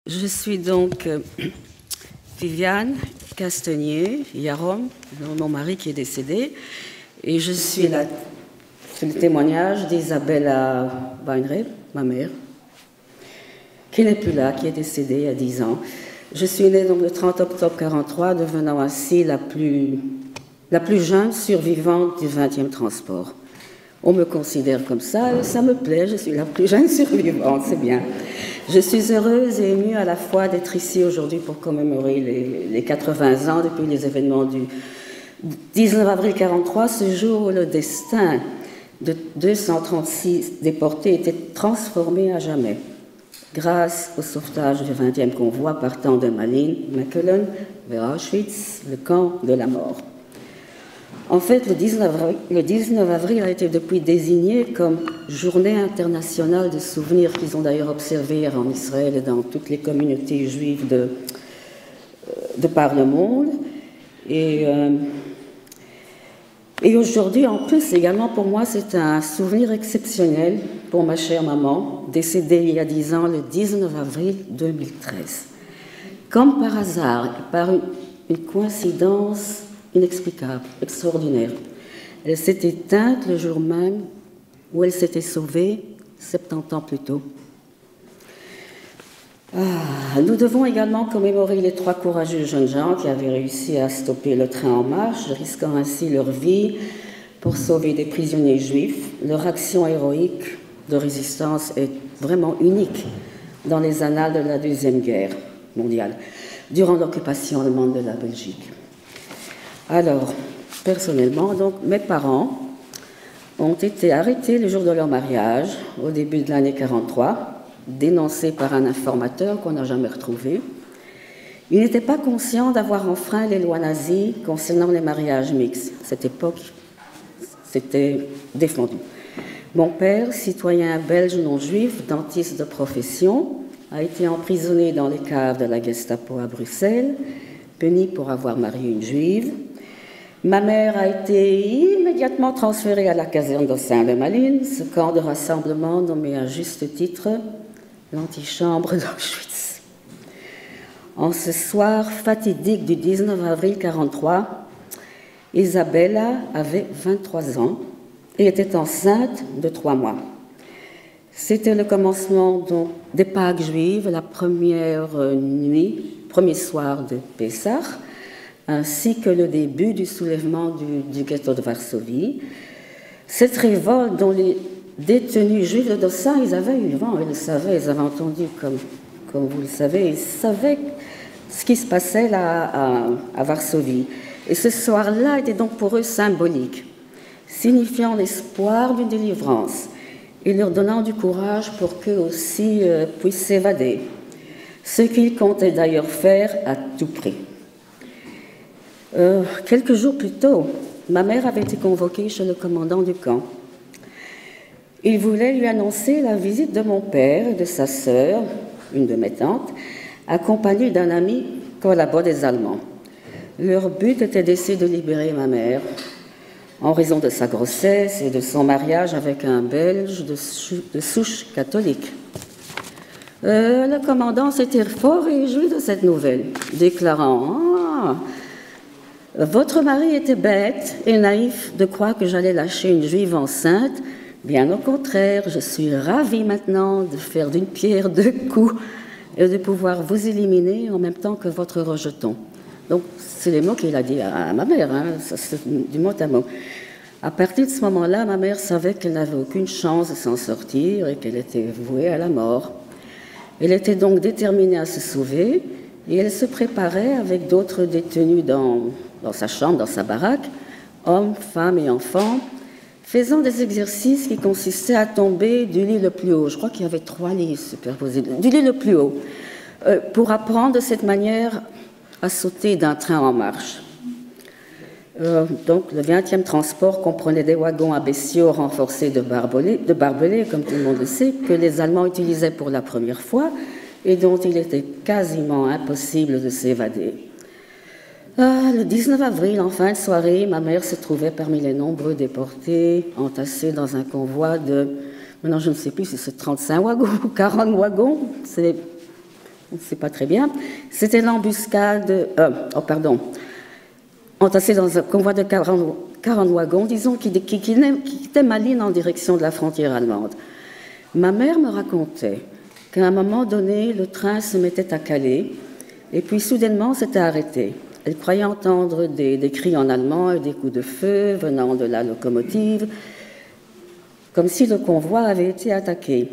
Je suis donc Viviane Castagnier, Yarom, mon mari qui est décédé, et je suis là, c'est le témoignage d'Isabella Weinreb, ma mère, qui n'est plus là, qui est décédée il y a 10 ans. Je suis née donc le 30 octobre 1943, devenant ainsi la plus jeune survivante du 20e transport. On me considère comme ça, et ça me plaît, je suis la plus jeune survivante, c'est bien. Je suis heureuse et émue à la fois d'être ici aujourd'hui pour commémorer les 80 ans depuis les événements du 19 avril 1943, ce jour où le destin de 236 déportés était transformé à jamais, grâce au sauvetage du 20e convoi partant de Malines, Mechelen, vers Auschwitz, le camp de la mort. En fait, le 19 avril a été depuis désigné comme journée internationale de souvenirs qu'ils ont d'ailleurs observé en Israël et dans toutes les communautés juives de par le monde. Et aujourd'hui, en plus, également pour moi, c'est un souvenir exceptionnel pour ma chère maman, décédée il y a 10 ans, le 19 avril 2013. Comme par hasard, par une coïncidence inexplicable, extraordinaire. Elle s'est éteinte le jour même où elle s'était sauvée, 70 ans plus tôt. Nous devons également commémorer les 3 courageux jeunes gens qui avaient réussi à stopper le train en marche, risquant ainsi leur vie pour sauver des prisonniers juifs. Leur action héroïque de résistance est vraiment unique dans les annales de la Deuxième Guerre mondiale, durant l'occupation allemande de la Belgique. Alors, personnellement, donc, mes parents ont été arrêtés le jour de leur mariage, au début de l'année 1943, dénoncés par un informateur qu'on n'a jamais retrouvé. Ils n'étaient pas conscients d'avoir enfreint les lois nazies concernant les mariages mixtes. À cette époque, c'était défendu. Mon père, citoyen belge non-juif, dentiste de profession, a été emprisonné dans les caves de la Gestapo à Bruxelles, puni pour avoir marié une juive. Ma mère a été immédiatement transférée à la caserne d'Ossin-le-Malines, ce camp de rassemblement nommé à juste titre l'antichambre d'Auschwitz. En ce soir fatidique du 19 avril 1943, Isabella avait 23 ans et était enceinte de 3 mois. C'était le commencement donc, des Pâques juives, la première nuit, premier soir de Pessah, ainsi que le début du soulèvement du ghetto de Varsovie. Cette révolte dont les détenus juifs de Dossin, ils avaient eu le vent, ils le savaient, ils avaient entendu, comme vous le savez, ils savaient ce qui se passait là à Varsovie. Et ce soir-là était donc pour eux symbolique, signifiant l'espoir d'une délivrance et leur donnant du courage pour qu'eux aussi puissent s'évader, ce qu'ils comptaient d'ailleurs faire à tout prix. Quelques jours plus tôt, ma mère avait été convoquée chez le commandant du camp. Il voulait lui annoncer la visite de mon père et de sa sœur, une de mes tantes, accompagnée d'un ami collabo des Allemands. Leur but était d'essayer de libérer ma mère en raison de sa grossesse et de son mariage avec un Belge de souche catholique. Le commandant s'était fort réjoui de cette nouvelle, déclarant « Votre mari était bête et naïf de croire que j'allais lâcher une juive enceinte. Bien au contraire, je suis ravie maintenant de faire d'une pierre 2 coups et de pouvoir vous éliminer en même temps que votre rejeton. » Donc, c'est les mots qu'il a dit à ma mère, hein, ça, c'est du mot à mot. À partir de ce moment-là, ma mère savait qu'elle n'avait aucune chance de s'en sortir et qu'elle était vouée à la mort. Elle était donc déterminée à se sauver et elle se préparait avec d'autres détenus dans sa chambre, dans sa baraque, hommes, femmes et enfants, faisant des exercices qui consistaient à tomber du lit le plus haut. Je crois qu'il y avait 3 lits superposés, du lit le plus haut, pour apprendre de cette manière à sauter d'un train en marche. Donc, le 20e transport comprenait des wagons à bestiaux renforcés de barbelés, comme tout le monde le sait, que les Allemands utilisaient pour la première fois et dont il était quasiment impossible de s'évader. Le 19 avril, en fin de soirée, ma mère se trouvait parmi les nombreux déportés entassés dans un convoi de... Maintenant, je ne sais plus si c'est 35 wagons ou 40 wagons. C'est on ne sait pas très bien. C'était l'embuscade, entassé dans un convoi de 40 wagons, disons, qui quittait Malines en direction de la frontière allemande. Ma mère me racontait qu'à un moment donné, le train se mettait à caler, et puis soudainement s'était arrêté. Elle croyait entendre des cris en allemand et des coups de feu venant de la locomotive, comme si le convoi avait été attaqué.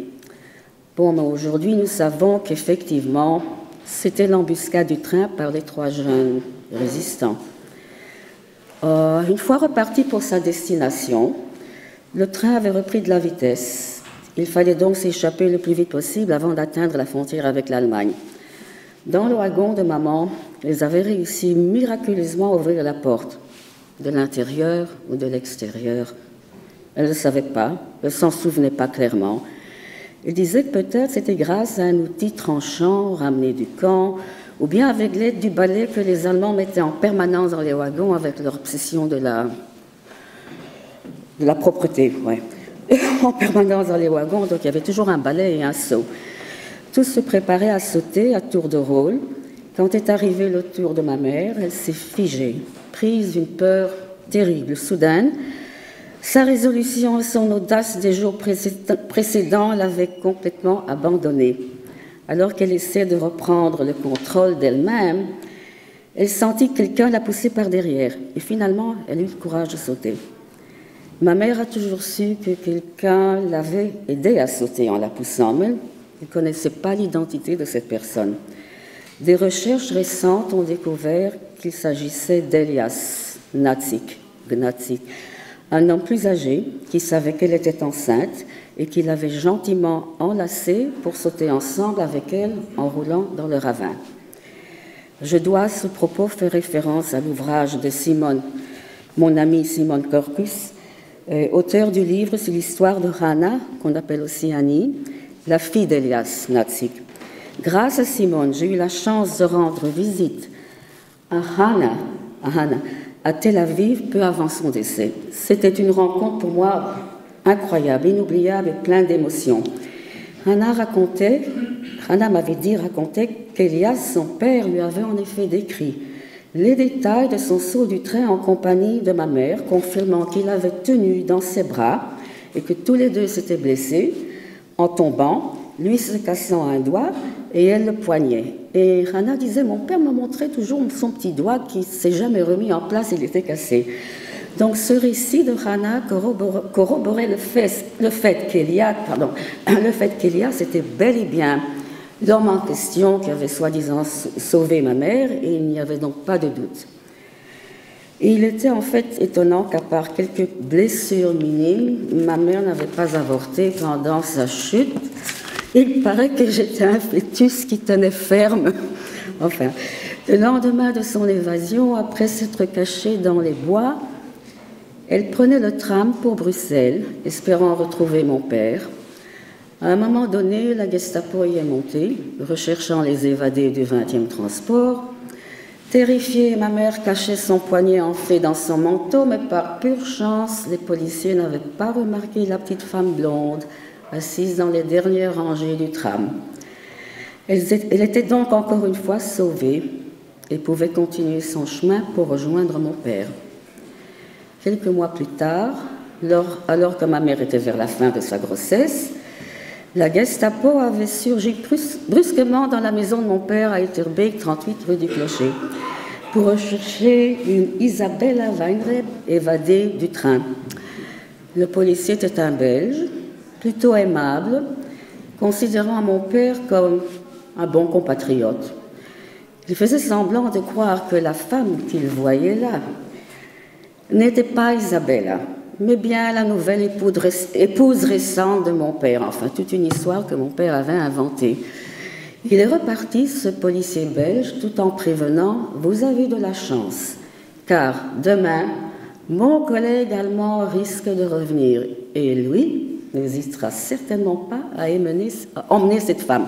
Bon, mais aujourd'hui, nous savons qu'effectivement, c'était l'embuscade du train par les 3 jeunes résistants. Une fois reparti pour sa destination, le train avait repris de la vitesse. Il fallait donc s'échapper le plus vite possible avant d'atteindre la frontière avec l'Allemagne. Dans le wagon de maman, ils avaient réussi miraculeusement à ouvrir la porte, de l'intérieur ou de l'extérieur. Elle ne savait pas, elle ne s'en souvenait pas clairement. Elle disait que peut-être c'était grâce à un outil tranchant ramené du camp, ou bien avec l'aide du balai que les Allemands mettaient en permanence dans les wagons avec leur obsession de la propreté. Ouais. En permanence dans les wagons, donc il y avait toujours un balai et un seau. Tous se préparaient à sauter à tour de rôle. Quand est arrivé le tour de ma mère, elle s'est figée, prise d'une peur terrible, soudaine. Sa résolution et son audace des jours précédents l'avaient complètement abandonnée. Alors qu'elle essayait de reprendre le contrôle d'elle-même, elle sentit que quelqu'un la poussait par derrière. Et finalement, elle eut le courage de sauter. Ma mère a toujours su que quelqu'un l'avait aidée à sauter en la poussant, mais elle ne connaissait pas l'identité de cette personne. Des recherches récentes ont découvert qu'il s'agissait d'Elias Gnatzik, un homme plus âgé qui savait qu'elle était enceinte et qui l'avait gentiment enlacée pour sauter ensemble avec elle en roulant dans le ravin. Je dois à ce propos faire référence à l'ouvrage de mon ami Simon Corcus, auteur du livre sur l'histoire de Hannah, qu'on appelle aussi Annie, la fille d'Elias Gnatzik. Grâce à Simone, j'ai eu la chance de rendre visite à Hannah, à Tel Aviv, peu avant son décès. C'était une rencontre pour moi incroyable, inoubliable et pleine d'émotions. Hannah m'avait raconté qu'Elias, son père, lui avait en effet décrit les détails de son saut du train en compagnie de ma mère, confirmant qu'il avait tenu dans ses bras et que tous les deux s'étaient blessés en tombant, lui se cassant un doigt et elle le poignet. Et Hannah disait, mon père me montrait toujours son petit doigt qui ne s'est jamais remis en place, il était cassé. Donc ce récit de Hannah corroborait le fait qu'Elias était bel et bien l'homme en question qui avait soi-disant sauvé ma mère, et il n'y avait donc pas de doute. Et il était en fait étonnant qu'à part quelques blessures minimes, ma mère n'avait pas avorté pendant sa chute. Il paraît que j'étais un fœtus qui tenait ferme. Enfin, le lendemain de son évasion, après s'être cachée dans les bois, elle prenait le tram pour Bruxelles, espérant retrouver mon père. À un moment donné, la Gestapo y est montée, recherchant les évadés du 20e transport. Terrifiée, ma mère cachait son poignet enflé dans son manteau, mais par pure chance, les policiers n'avaient pas remarqué la petite femme blonde assise dans les dernières rangées du tram. Elle était donc encore une fois sauvée et pouvait continuer son chemin pour rejoindre mon père. Quelques mois plus tard, alors que ma mère était vers la fin de sa grossesse, la Gestapo avait surgi brusquement dans la maison de mon père à Etterbeek, 38 rue du Clocher, pour rechercher une Isabella Weinreb évadée du train. Le policier était un Belge, plutôt aimable, considérant mon père comme un bon compatriote. Il faisait semblant de croire que la femme qu'il voyait là n'était pas Isabella, mais bien la nouvelle épouse récente de mon père, enfin toute une histoire que mon père avait inventée. Il est reparti, ce policier belge, tout en prévenant « Vous avez de la chance, car demain, mon collègue allemand risque de revenir, et lui n'hésitera certainement pas à emmener cette femme. »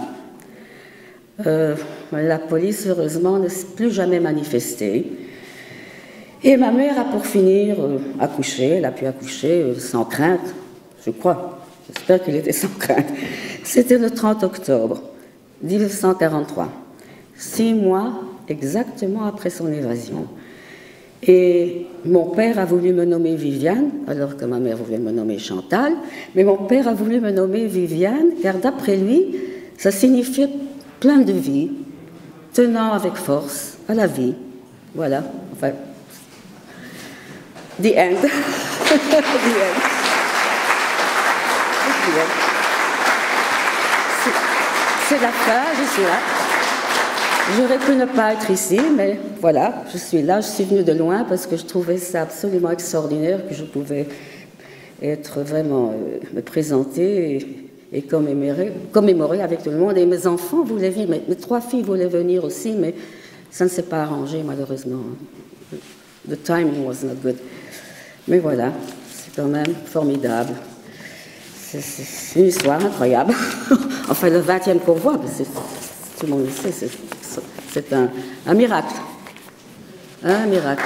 La police, heureusement, ne s'est plus jamais manifestée. Et ma mère a, pour finir, accouché. Elle a pu accoucher sans crainte, je crois. J'espère qu'elle était sans crainte. C'était le 30 octobre. 1943, 6 mois exactement après son évasion. Et mon père a voulu me nommer Viviane, alors que ma mère voulait me nommer Chantal, mais mon père a voulu me nommer Viviane, car d'après lui, ça signifiait plein de vie, tenant avec force à la vie. Voilà, enfin, the end. The end. C'est la fin, je suis là. J'aurais pu ne pas être ici, mais voilà, je suis là. Je suis venue de loin parce que je trouvais ça absolument extraordinaire que je pouvais être vraiment me présenter et commémorer avec tout le monde. Et mes enfants voulaient venir, mes 3 filles voulaient venir aussi, mais ça ne s'est pas arrangé malheureusement. The timing was not good. Mais voilà, c'est quand même formidable. C'est une histoire incroyable. Enfin, le 20e convoi, tout le monde le sait, c'est un miracle. Un miracle.